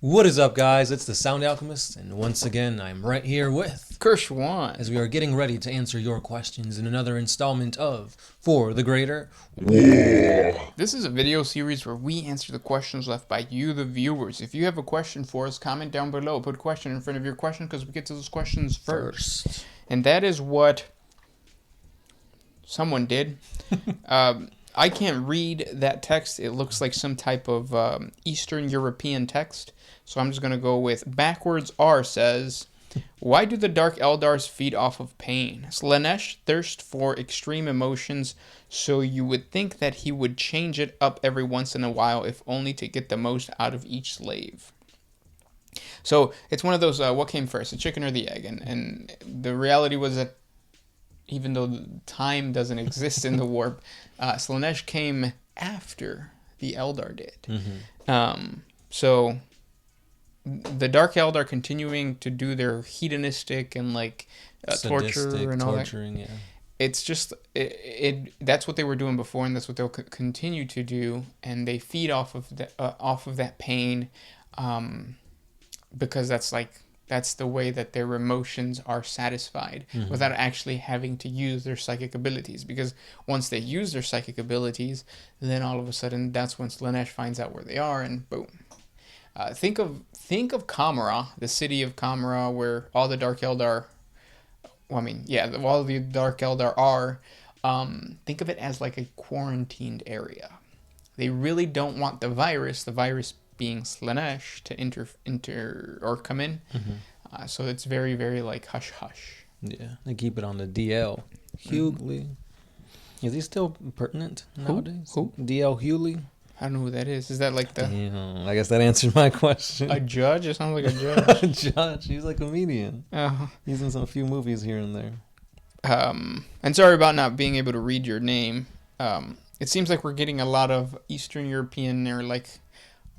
What is up, guys? It's the Sound Alchemist, and once again, I'm right here with Kershwan, as we are getting ready to answer your questions in another installment of For the Greater. This is a video series where we answer the questions left by you, the viewers. If you have a question for us, comment down below. Put a question in front of your question because we get to those questions first. And that is what someone did. I can't read that text. It looks like some type of Eastern European text. So I'm just going to go with backwards R says, why do the Dark Eldars feed off of pain? Slaanesh thirsts for extreme emotions, so you would think that he would change it up every once in a while, if only to get the most out of each slave. So it's one of those, what came first, the chicken or the egg? And the reality was that even though time doesn't exist in the warp, Slaanesh came after the Eldar did. Mm-hmm. So the Dark Eldar continuing to do their hedonistic and like torture and all torturing, that. Yeah. It's just that's what they were doing before, and that's what they'll continue to do, and they feed off of that pain, because that's the way that their emotions are satisfied, Mm-hmm. without actually having to use their psychic abilities. Because once they use their psychic abilities, then all of a sudden that's when Slaanesh finds out where they are, and boom. Think of Kamara, the city of Kamara, where all the Dark Eldar. Well, I mean, yeah, all the Dark Eldar are. Think of it as like a quarantined area. They really don't want the virus being Slaanesh, to enter or come in. Mm-hmm. So it's very, very like hush hush. Yeah, they keep it on the DL. Hughley. Is he still pertinent nowadays? Who? DL Hughley? I don't know who that is. Is that like the Damn, I guess that answered my question. a judge? It sounds like a judge. Judge. He's a comedian. He's in some few movies here and there. And sorry about not being able to read your name. It seems like we're getting a lot of Eastern European or like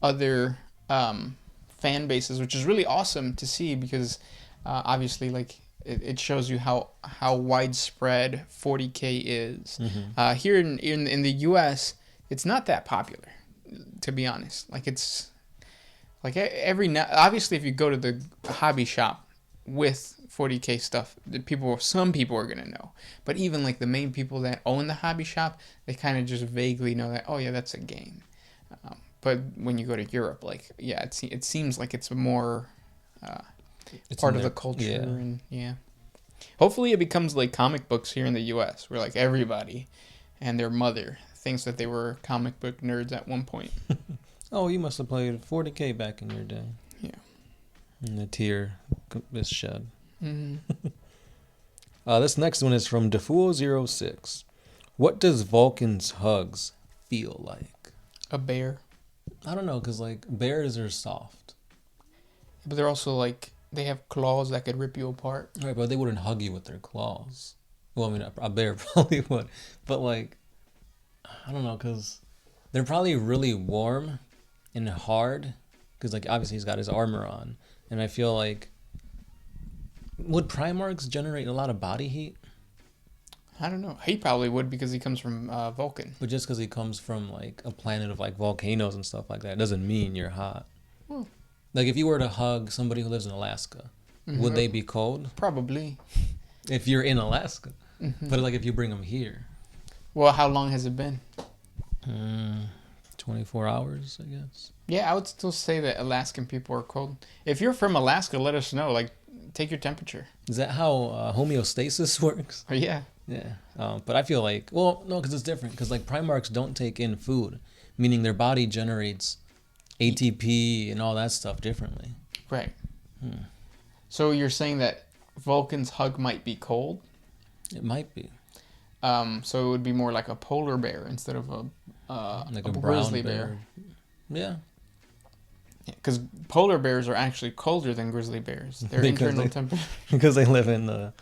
other fan bases, which is really awesome to see, because obviously like it shows you how widespread 40K is. Mm-hmm. Here in the US, it's not that popular, to be honest. Like it's like obviously if you go to the hobby shop with 40K stuff, some people are gonna know. But even like the main people that own the hobby shop, they kind of just vaguely know that, oh yeah, that's a game. But when you go to Europe, like yeah, it seems like it's more part of the culture, yeah. and yeah. Hopefully it becomes like comic books here in the US, where like everybody and their mother thinks that they were comic book nerds at one point. Oh, you must have played 40K back in your day. Yeah. And the tear is shed. Mm-hmm. This next one is from Defool06. What does Vulcan's hugs feel like? A bear. I don't know, because like bears are soft. But they're also like, they have claws that could rip you apart. Right, but they wouldn't hug you with their claws. Well, I mean, a bear probably would. But like, I don't know, because they're probably really warm and hard. Because like, obviously he's got his armor on. And I feel like, would Primarchs generate a lot of body heat? I don't know. He probably would, because he comes from Vulcan. But just because he comes from like a planet of like volcanoes and stuff like that doesn't mean you're hot. Like if you were to hug somebody who lives in Alaska, would they be cold? Probably. If you're in Alaska. But like if you bring them here. Well, how long has it been? 24 hours, I guess. Yeah, I would still say that Alaskan people are cold. If you're from Alaska, let us know. Like, take your temperature. Is that how homeostasis works? Oh, yeah. Yeah. But I feel like, well, no, because it's different. Because like Primarchs don't take in food, meaning their body generates ATP and all that stuff differently. Right. So you're saying that Vulcan's hug might be cold? It might be. So it would be more like a polar bear instead of a grizzly bear. Yeah. Because polar bears are actually colder than grizzly bears. Their internal temperature. Because they live in the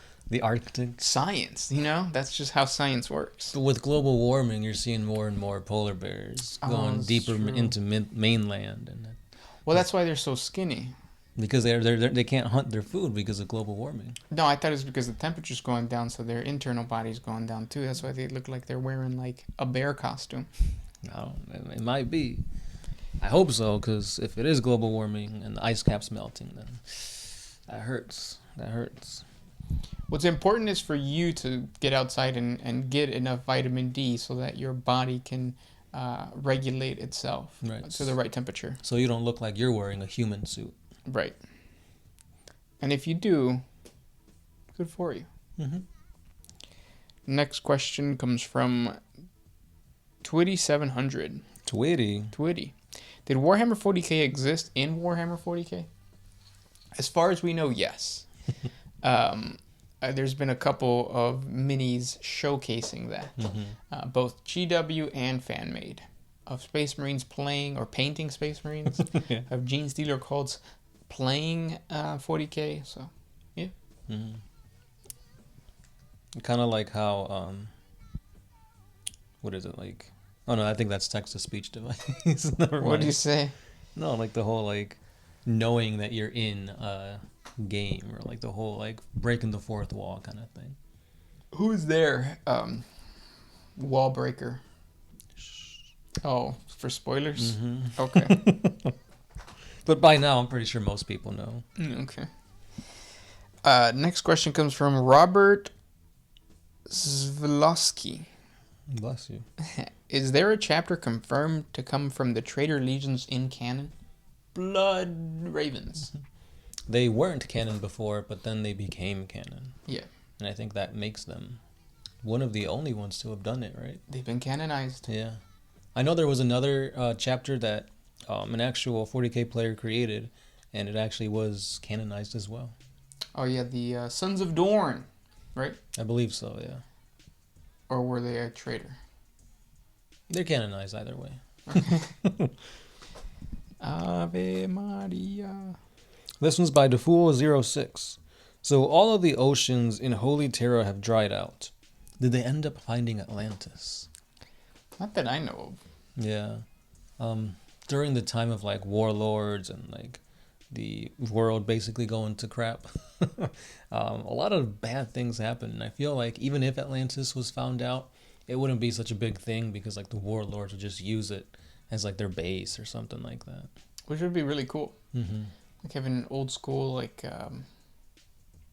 Arctic. Science, that's just how science works. But with global warming, you're seeing more and more polar bears going deeper into mainland. Well, that's why they're so skinny. Because they can't hunt their food because of global warming. No, I thought it was because the temperature's going down, so their internal body's going down too. That's why they look like they're wearing like a bear costume. No, it might be. I hope so, because if it is global warming and the ice cap's melting, then that hurts. That hurts. What's important is for you to get outside and get enough vitamin D so that your body can regulate itself to the right temperature. So you don't look like you're wearing a human suit. Right. And if you do, good for you. Mm-hmm. Next question comes from Twitty700. Twitty. Did Warhammer 40K exist in Warhammer 40K? As far as we know, yes. There's been a couple of minis showcasing that, both GW and fan made, of Space Marines playing or painting Space Marines, Yeah. of Gene Stealer cults playing 40K. So, yeah. Mm-hmm. Kind of like how, what is it like? Oh no, I think that's text to speech device. Never mind. What do you say? No, like the whole like knowing that you're in a game, or like the whole like breaking the fourth wall kind of thing. Who is there? Wall breaker. Oh, for spoilers? Mm-hmm. Okay. But by now, I'm pretty sure most people know. Okay. Next question comes from Robert Zvlosky. Bless you. Is there a chapter confirmed to come from the Traitor Legions in canon? Blood Ravens. They weren't canon before, but then they became canon. Yeah. And I think that makes them one of the only ones to have done it, right? They've been canonized. Yeah. I know there was another chapter that an actual 40K player created, and it actually was canonized as well. Oh, yeah, the Sons of Dorn, right? I believe so, yeah. Or were they a traitor? They're canonized either way. Ave Maria. This one's by DeFool06. So all of the oceans in Holy Terra have dried out. Did they end up finding Atlantis? Not that I know of. Yeah. During the time of like warlords and like the world basically going to crap, a lot of bad things happened. And I feel like even if Atlantis was found out, it wouldn't be such a big thing because like the warlords would just use it as like their base or something like that. Which would be really cool. Mm-hmm. Like having an old school, like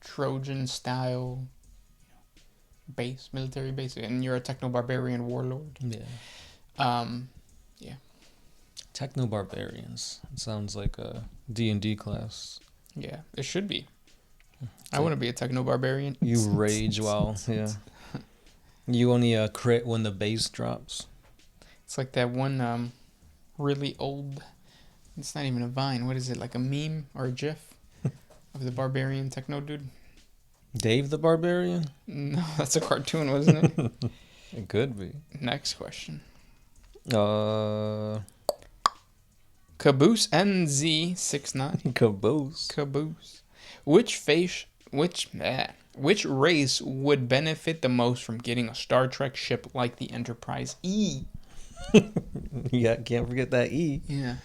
Trojan style base, military base, and you're a techno-barbarian warlord. Yeah. Yeah. Techno-barbarians. It sounds like a D&D class. Yeah, it should be. I want to be a techno-barbarian. You rage while, yeah. You only crit when the base drops. It's like that one really old, it's not even a vine, what is it, like a meme or a gif of the barbarian techno dude? Dave the Barbarian? No, that's a cartoon, wasn't it? It could be. Next question. Caboose NZ69. Caboose. Which race would benefit the most from getting a Star Trek ship like the Enterprise E? Yeah, can't forget that E. Yeah.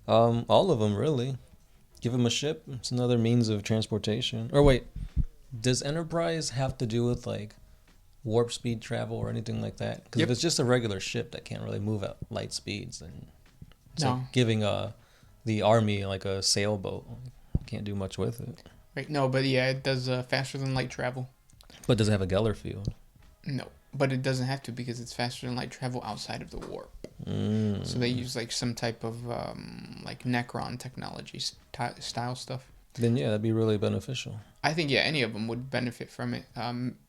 All of them, really. Give them a ship. It's another means of transportation. Or wait, does Enterprise have to do with like warp speed travel or anything like that? Because if it's just a regular ship that can't really move at light speeds, then it's like giving the army like a sailboat. Can't do much with it. Right. No, but yeah, it does faster than light travel. But does it have a Geller field? No, but it doesn't have to because it's faster than light travel outside of the warp. So they use like some type of like Necron technology style stuff. Then yeah, that'd be really beneficial. I think any of them would benefit from it.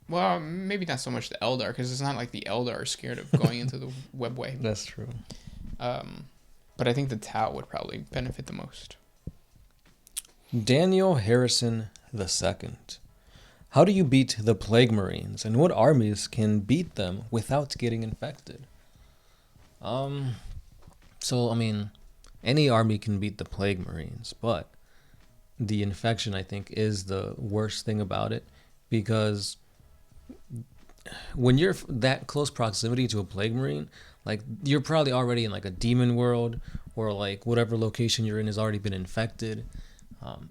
Well, maybe not so much the Eldar because it's not like the Eldar are scared of going into the webway. That's true. But I think the Tau would probably benefit the most. Daniel Harrison II. How do you beat the Plague Marines, and what armies can beat them without getting infected? So, I mean, any army can beat the Plague Marines, but the infection, I think, is the worst thing about it, because when you're that close proximity to a Plague Marine, like, you're probably already in, like, a demon world, or, like, whatever location you're in has already been infected.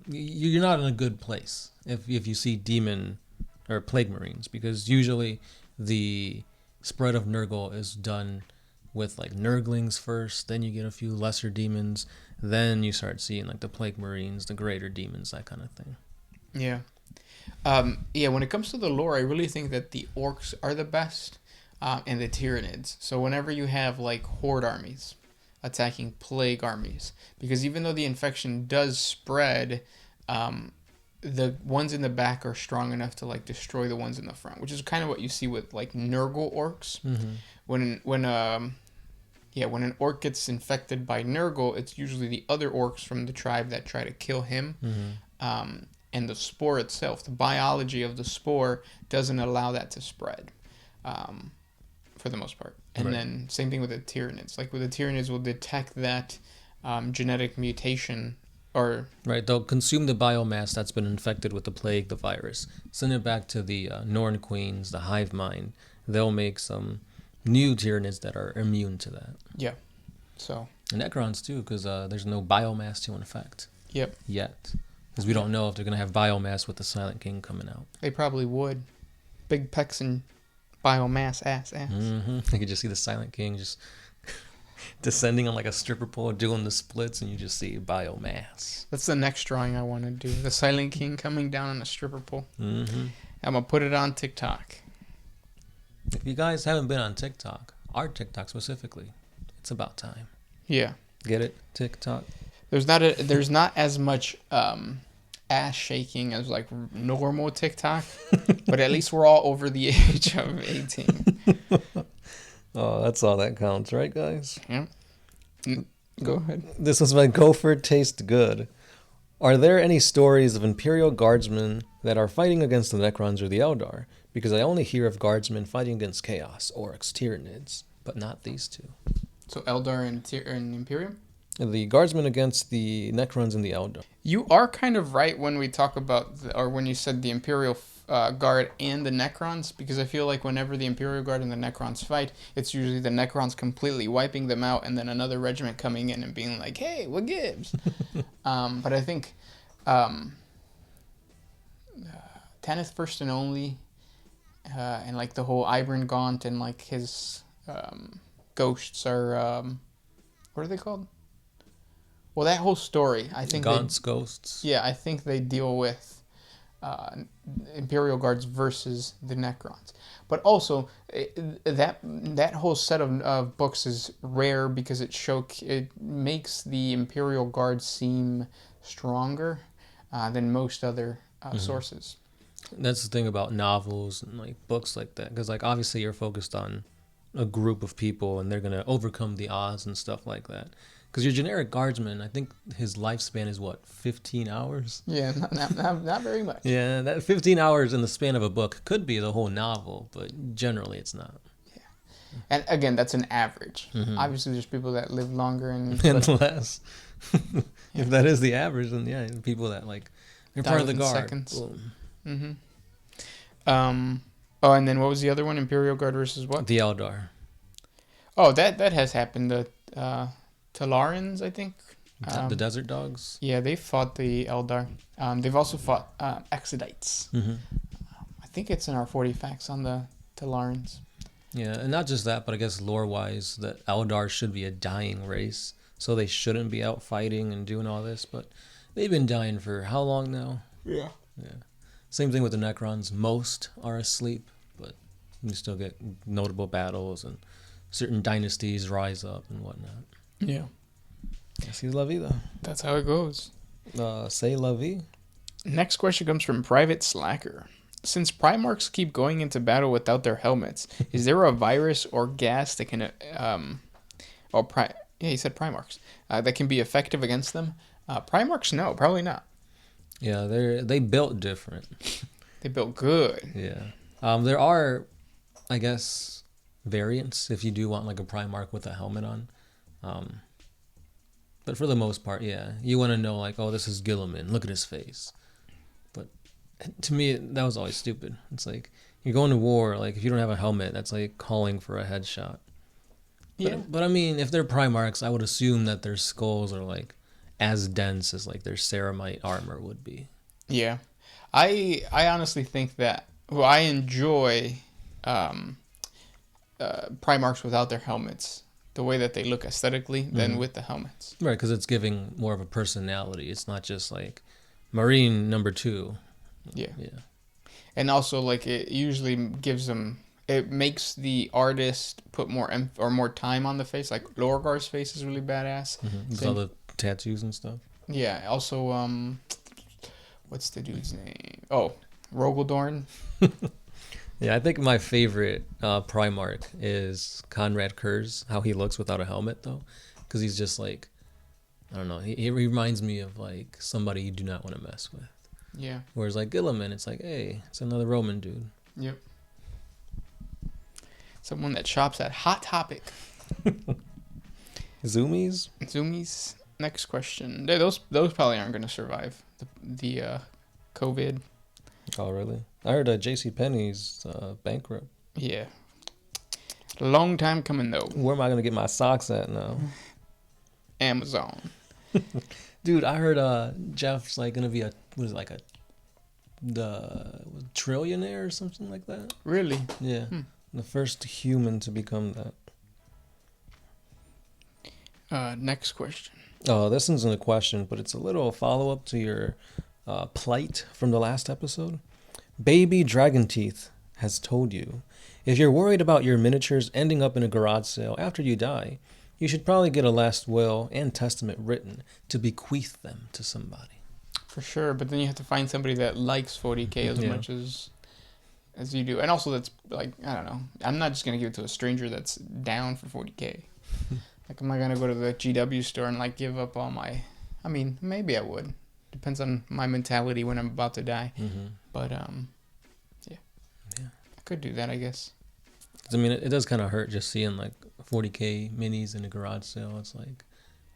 You're not in a good place if you see demon or Plague Marines, because usually the spread of Nurgle is done with like Nurglings first, then you get a few lesser demons, then you start seeing like the Plague Marines, the greater demons, that kind of thing. Yeah. Yeah, when it comes to the lore, I really think that the Orks are the best, and the Tyranids. So whenever you have like Horde armies attacking Plague armies, because even though the infection does spread, the ones in the back are strong enough to like destroy the ones in the front, which is kind of what you see with like Nurgle Orks. Mm-hmm. When an orc gets infected by Nurgle, it's usually the other orcs from the tribe that try to kill him. Mm-hmm. And the spore itself, the biology of the spore doesn't allow that to spread, for the most part. And Right. then same thing with the Tyranids. Like with the Tyranids, will detect that genetic mutation, or Right, they'll consume the biomass that's been infected with the plague, the virus, send it back to the Norn Queens, the hive mind. They'll make some new Tyranids that are immune to that. yeah. So And Necrons too, because there's no biomass to infect yep, yet. Because we don't know if they're going to have biomass with the Silent King coming out. they probably would. Big pecs and biomass ass. Mm-hmm. You could just see the Silent King just descending on like a stripper pole, doing the splits, and you just see biomass. That's the next drawing I want to do. The Silent King coming down on a stripper pole. Mm-hmm. I'm gonna put it on TikTok. If you guys haven't been on TikTok, our TikTok specifically, it's about time. Yeah. Get it? TikTok? There's not as much ass shaking as like normal TikTok, but at least we're all over the age of 18. Oh, that's all that counts, right, guys? Yeah. Go ahead. This was my Gopher Taste Good. Are there any stories of Imperial Guardsmen that are fighting against the Necrons or the Eldar? Because I only hear of Guardsmen fighting against Chaos, Orks, Tyranids, but not these two. So Eldar and Imperium? The Guardsmen against the Necrons and the Eldar. You are kind of right when we talk about, or when you said the Imperial Guard and the Necrons, because I feel like whenever the Imperial Guard and the Necrons fight, it's usually the Necrons completely wiping them out, and then another regiment coming in and being like, "Hey, what gives?" But I think Tanith First and Only, and like the whole Ibron Gaunt and like his ghosts are what are they called? Well, that whole story, I think. Gaunt's ghosts. Yeah, I think they deal with Imperial Guards versus the Necrons. But also, that whole set of books is rare because it makes the Imperial Guard seem stronger than most other sources. That's the thing about novels and like books like that, because like obviously you're focused on a group of people and they're gonna overcome the odds and stuff like that. Because your generic guardsman, I think his lifespan is what, 15 hours? Yeah, not very much. Yeah, that 15 hours in the span of a book could be the whole novel, but generally it's not. Yeah, and again, that's an average. Mm-hmm. Obviously, there's people that live longer and And less. If that is the average, then yeah, people that like they're part of the guard. Seconds. Boom. Mm-hmm. Oh, and then what was the other one? Imperial Guard versus what? The Eldar. Oh, that has happened. The Talarans, I think. The Desert Dogs. Yeah, they fought the Eldar. They've also fought Exodites. Mm-hmm. I think it's in our 40 facts on the Talarans. Yeah, and not just that, but I guess lore-wise, that Eldar should be a dying race, so they shouldn't be out fighting and doing all this, but they've been dying for how long now? Yeah. Yeah. Same thing with the Necrons. Most are asleep, but you still get notable battles and certain dynasties rise up and whatnot. Yeah. Así es la vida. That's how it goes. Say la vie. Next question comes from Private Slacker. Since Primarchs keep going into battle without their helmets, is there a virus or gas that can he said Primarchs that can be effective against them? Primarchs, no, probably not. Yeah, they built different. They built good. Yeah. There are, I guess, variants if you do want like a Primarch with a helmet on. But for the most part, yeah, you want to know like, oh, this is Gilliman. Look at his face. But to me, that was always stupid. It's like you're going to war. Like if you don't have a helmet, that's like calling for a headshot. Yeah. But I mean, if they're Primarchs, I would assume that their skulls are like as dense as like their ceramite armor would be. Yeah, I honestly think that. Well, I enjoy Primarchs without their helmets the way that they look aesthetically than with the helmets. Right, because it's giving more of a personality. It's not just like Marine #2. Yeah. Yeah. And also, like, it usually gives them... It makes the artist put more time on the face. Like, Lorgar's face is really badass. With all the tattoos and stuff. Yeah, also, what's the dude's name? Oh, Rogaldorn. Yeah, I think my favorite Primarch is Conrad Kurz, how he looks without a helmet, though. Because he's just like, I don't know, he reminds me of like somebody you do not want to mess with. Yeah. Whereas like Gilliman, it's like, hey, it's another Roman dude. Yep. Someone that shops at Hot Topic. Zoomies. Next question. Those probably aren't going to survive the COVID. Oh, really? I heard JCPenney's bankrupt. Yeah. Long time coming, though. Where am I going to get my socks at now? Amazon. Dude, I heard Jeff's like going to be the trillionaire or something like that. Really? Yeah. The first human to become that. Next question. Oh, this isn't a question, but it's a little follow-up to your plight from the last episode. Baby Dragon Teeth has told you, if you're worried about your miniatures ending up in a garage sale after you die, you should probably get a last will and testament written to bequeath them to somebody. For sure, but then you have to find somebody that likes 40K as much as you do. And also that's, like, I don't know. I'm not just going to give it to a stranger that's down for 40K. Like, am I going to go to the GW store and, like, give up all my... I mean, maybe I would. Depends on my mentality when I'm about to die. But, yeah. I could do that, I guess. I mean, it does kind of hurt just seeing, like, 40K minis in a garage sale. It's like,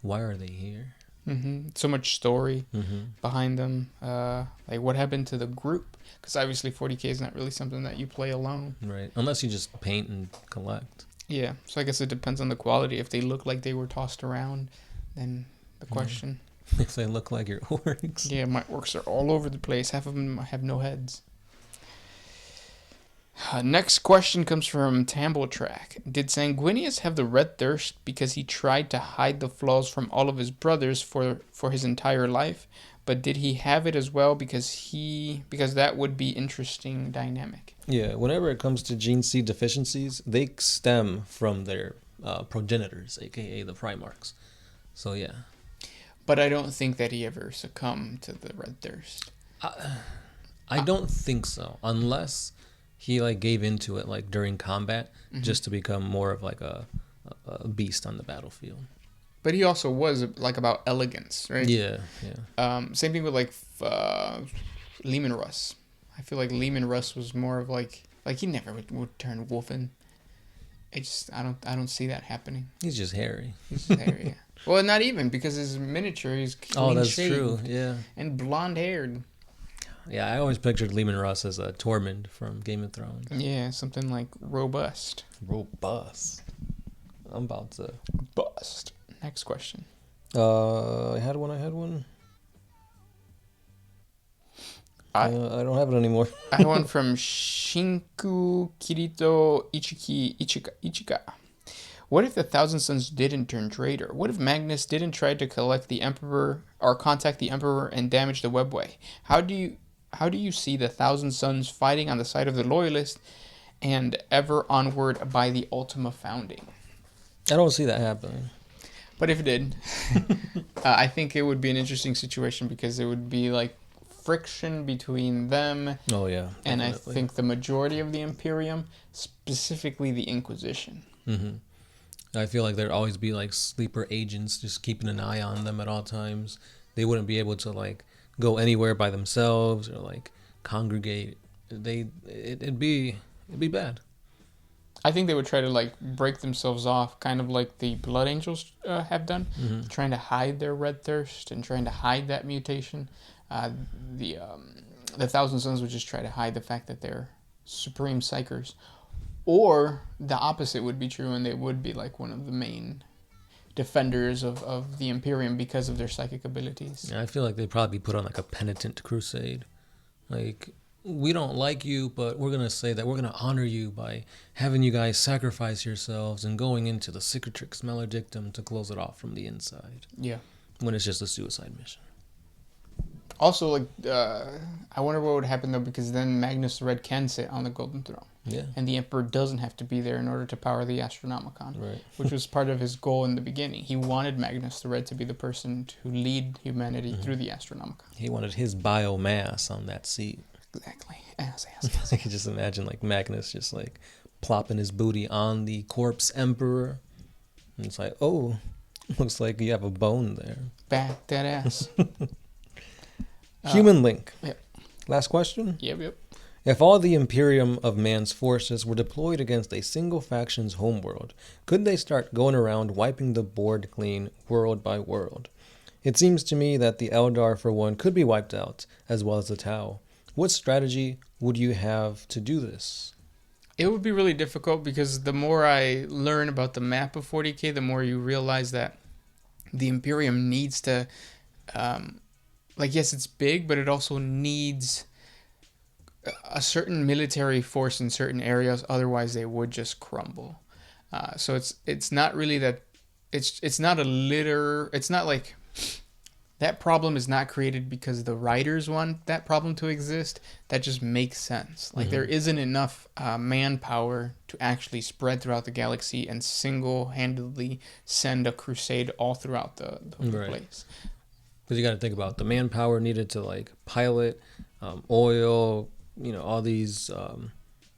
why are they here? So much story behind them. Like, what happened to the group? Because obviously 40K is not really something that you play alone. Right. Unless you just paint and collect. Yeah. So I guess it depends on the quality. If they look like they were tossed around, then the question. If they look like your orcs. Yeah, my orcs are all over the place. Half of them have no heads. Next question comes from Tambletrack. Did Sanguinius have the red thirst because he tried to hide the flaws from all of his brothers for his entire life? But did he have it as well because that would be interesting dynamic? Yeah, whenever it comes to gene seed deficiencies, they stem from their progenitors, aka the Primarchs. So yeah. But I don't think that he ever succumbed to the red thirst. I don't think so, unless he like gave into it like during combat just to become more of like a beast on the battlefield. But he also was like about elegance, right? Yeah. Same thing with like Lehman Russ. I feel like Lehman Russ was more of like he never would turn wolfen. I don't see that happening. He's just hairy. He's just hairy. Yeah. Well, not even because his miniature, he's clean that's shaved true. Yeah. And blonde haired. Yeah, I always pictured Lehman Russ as a Tormund from Game of Thrones. Yeah, something like robust. Robust. I'm about to bust. Next question. I had one. I don't have it anymore. I have one from Shinku Kirito Ichika. What if the Thousand Sons didn't turn traitor? What if Magnus didn't try to collect the Emperor or contact the Emperor and damage the webway? How do you see the Thousand Sons fighting on the side of the Loyalists and ever onward by the Ultima founding? I don't see that happening. But if it did, I think it would be an interesting situation because it would be like friction between them. Oh yeah. And definitely. I think the majority of the Imperium, specifically the Inquisition. I feel like there'd always be like sleeper agents just keeping an eye on them at all times. They wouldn't be able to like go anywhere by themselves or like congregate. It'd be bad. I think they would try to like break themselves off, kind of like the Blood Angels have done, trying to hide their red thirst and trying to hide that mutation. The Thousand Sons would just try to hide the fact that they're supreme psychers. Or the opposite would be true, and they would be like one of the main defenders of the Imperium because of their psychic abilities. Yeah, I feel like they'd probably be put on like a penitent crusade. Like we don't like you, but we're gonna say that we're gonna honor you by having you guys sacrifice yourselves and going into the cicatrix maledictum to close it off from the inside. Yeah. When it's just a suicide mission. Also, like, I wonder what would happen though, because then Magnus the Red can sit on the Golden Throne. Yeah. And the Emperor doesn't have to be there in order to power the Astronomicon, Right. which was part of his goal in the beginning. He wanted Magnus the Red to be the person to lead humanity through the Astronomicon. He wanted his biomass on that seat. Exactly. I can just imagine like Magnus just like plopping his booty on the corpse emperor. And it's like, oh, looks like you have a bone there. Back that ass. Human link. Yep. Last question. Yep. If all the Imperium of man's forces were deployed against a single faction's homeworld, could they start going around wiping the board clean world by world? It seems to me that the Eldar, for one, could be wiped out, as well as the Tau. What strategy would you have to do this? It would be really difficult because the more I learn about the map of 40K, the more you realize that the Imperium needs to, yes, it's big, but it also needs a certain military force in certain areas. Otherwise, they would just crumble. So it's not really that. It's not a litter. It's not like that problem is not created because the writers want that problem to exist. That just makes sense. Like there isn't enough manpower to actually spread throughout the galaxy and single-handedly send a crusade all throughout the place. Because you got to think about the manpower needed to like pilot, oil, all these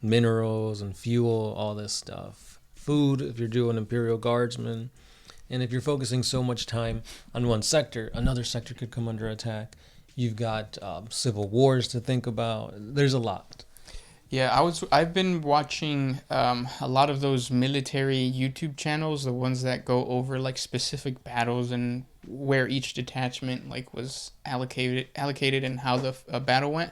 minerals and fuel, all this stuff. Food, if you're doing Imperial Guardsmen. And if you're focusing so much time on one sector, another sector could come under attack. You've got civil wars to think about. There's a lot. Yeah, I've been watching a lot of those military YouTube channels, the ones that go over like specific battles and where each detachment like was allocated and how the battle went.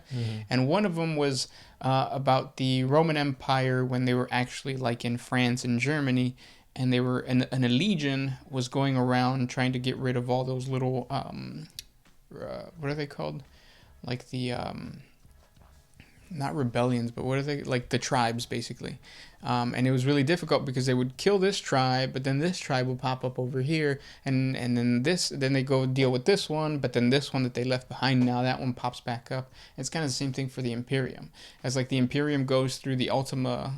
And one of them was about the Roman Empire when they were actually like in France and Germany, and they were and a legion was going around trying to get rid of all those little what are they called? Like the not rebellions, but what are they, like the tribes basically. And it was really difficult because they would kill this tribe, but then this tribe would pop up over here, and then they go deal with this one, but then this one that they left behind, now that one pops back up. It's kind of the same thing for the Imperium. As like the Imperium goes through the Ultima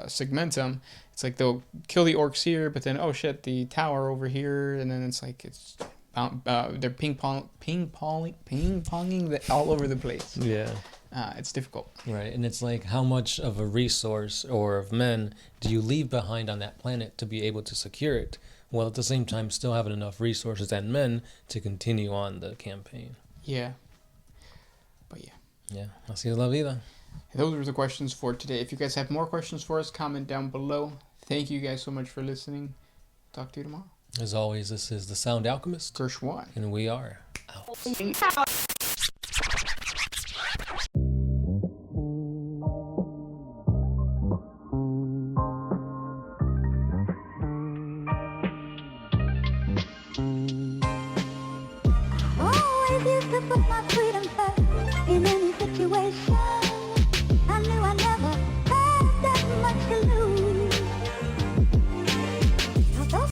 Segmentum, it's like they'll kill the Orks here, but then oh shit, the tower over here, and then it's like they're ping-ponging all over the place. Yeah. It's difficult. Right, and it's like how much of a resource or of men do you leave behind on that planet to be able to secure it, while at the same time still having enough resources and men to continue on the campaign. Yeah. But yeah. Yeah, así es la vida. Those were the questions for today. If you guys have more questions for us, comment down below. Thank you guys so much for listening. Talk to you tomorrow. As always, this is the Sound Alchemist. Gershwan. And we are out. Always used to put my freedom first in any situation. I knew I never had that much to lose.